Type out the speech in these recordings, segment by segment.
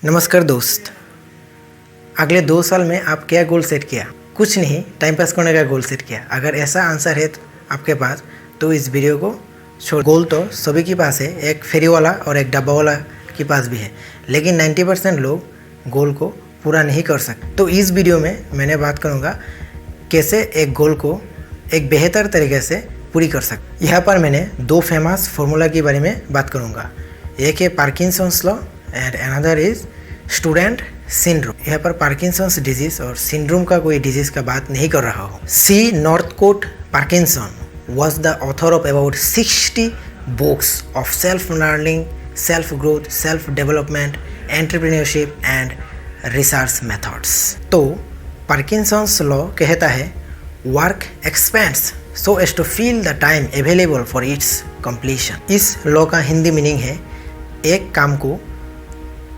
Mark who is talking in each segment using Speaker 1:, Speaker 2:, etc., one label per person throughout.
Speaker 1: नमस्कार दोस्त। अगले 2 साल में आप क्या गोल सेट किया? कुछ नहीं, टाइम पास करने का गोल सेट किया। अगर ऐसा आंसर है आपके पास तो इस वीडियो को छोड़। गोल तो सभी के पास है, एक फेरी वाला और एक डब्बा वाला के पास भी है, लेकिन 90% लोग गोल को पूरा नहीं कर सकते। तो इस वीडियो में मैंने बात करूँगा कैसे एक गोल को एक बेहतर तरीके से पूरी कर सकते। यहाँ पर मैंने 2 फेमस फार्मूला के बारे में बात करूँगा। एक है Parkinson's law and another is student syndrome. यहाँ पर पार्किंसंस डिजीज और सिंड्रोम का कोई डिजीज का बात नहीं कर रहा हूँ। C Northcote Parkinson was the author of about 60 books of self-learning, self-growth, self-development, entrepreneurship and research methods। तो पार्किंसंस लॉ कहता है work expends so as to fill the time available for its completion। इस law का Hindi meaning है एक काम को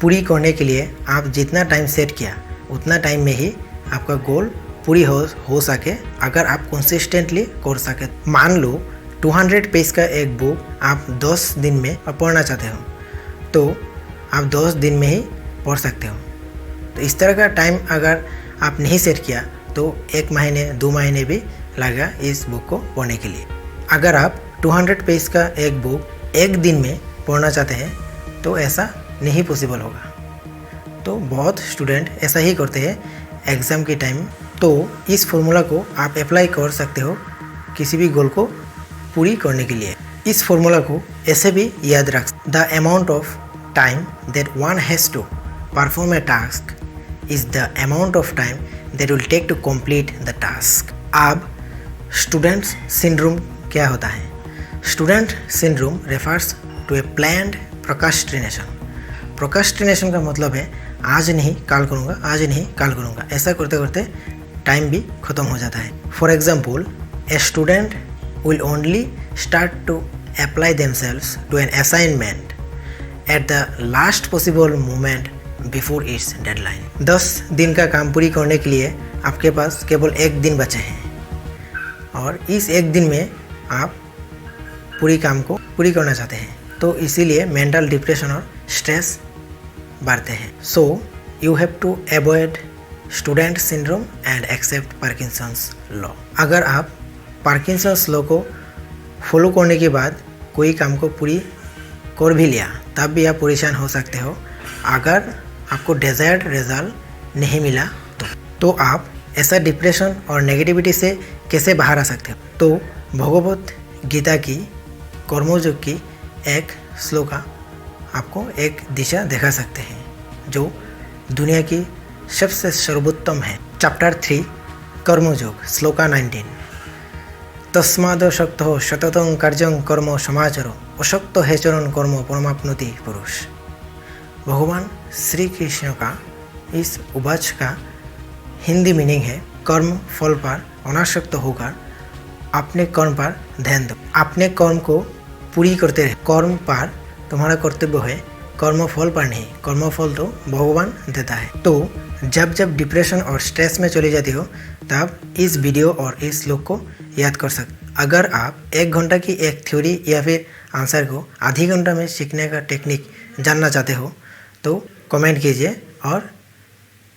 Speaker 1: पूरी करने के लिए आप जितना टाइम सेट किया उतना टाइम में ही आपका गोल पूरी हो सके, अगर आप कंसिस्टेंटली कर सके। मान लो 200 पेज का एक बुक आप 10 दिन में पढ़ना चाहते हो तो आप 10 दिन में ही पढ़ सकते हो। तो इस तरह का टाइम अगर आप नहीं सेट किया तो 1 महीने 2 महीने भी लगेगा इस बुक को पढ़ने के लिए। अगर आप 200 पेज का एक बुक एक दिन में पढ़ना चाहते हैं तो ऐसा नहीं पॉसिबल होगा। तो बहुत स्टूडेंट ऐसा ही करते हैं एग्ज़ाम के टाइम। तो इस फॉर्मूला को आप अप्लाई कर सकते हो किसी भी गोल को पूरी करने के लिए। इस फॉर्मूला को ऐसे भी याद रख, the amount of time that one has to perform a task is the amount of time that will take to complete the task. अब स्टूडेंट सिंड्रोम क्या होता है? Student syndrome refers to a planned procrastination. Procrastination का मतलब है आज नहीं कल करूँगा, आज नहीं कल करूँगा। ऐसा करते करते टाइम भी ख़त्म हो जाता है। For example, a student will only start to apply themselves to an assignment at the last possible moment before its deadline. 10 दिन का काम पूरी करने के लिए आपके पास केवल 1 दिन बचे हैं और इस 1 दिन में आप पूरी काम को पूरी करना चाहते हैं। तो इसीलिए मेंटल डिप्रेशन और स्ट्रेस बढ़ते हैं। So you have to avoid student syndrome and accept Parkinson's law. अगर आप पार्किंसंस लॉ को फॉलो करने के बाद कोई काम को पूरी कर भी लिया तब भी आप परेशान हो सकते हो। अगर आपको डिजायर्ड रिजल्ट नहीं मिला तो आप ऐसा डिप्रेशन और नेगेटिविटी से कैसे बाहर आ सकते हो? तो भगवत गीता की कर्मयोग की एक श्लोका आपको एक दिशा दिखा सकते हैं जो दुनिया की सबसे सर्वोत्तम है। चैप्टर 3 कर्मयोग, श्लोका 19। तस्मादशक्तो सततं कार्यं कर्म समाचरो अशक्तो हेचरन् कर्म परमाप्नोति पुरुष। भगवान श्री कृष्ण का इस उवाच का हिंदी मीनिंग है कर्म फल पर अनासक्त होकर अपने कर्म पर ध्यान दो। अपने कर्म को पूरी करते रहे। कर्म पर तुम्हारा कर्तव्य है, कर्म फल पर नहीं। कर्म फल तो भगवान देता है। तो जब जब डिप्रेशन और स्ट्रेस में चली जाती हो तब इस वीडियो और इस श्लोक को याद कर सकते। अगर आप 1 घंटा की एक थ्योरी या फिर आंसर को आधी घंटा में सीखने का टेक्निक जानना चाहते हो तो कमेंट कीजिए और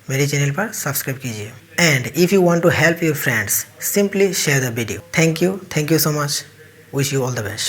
Speaker 1: मेरे चैनल पर सब्सक्राइब कीजिए। And if you want to help your friends simply share the video. Thank you so much. Wish you all the best.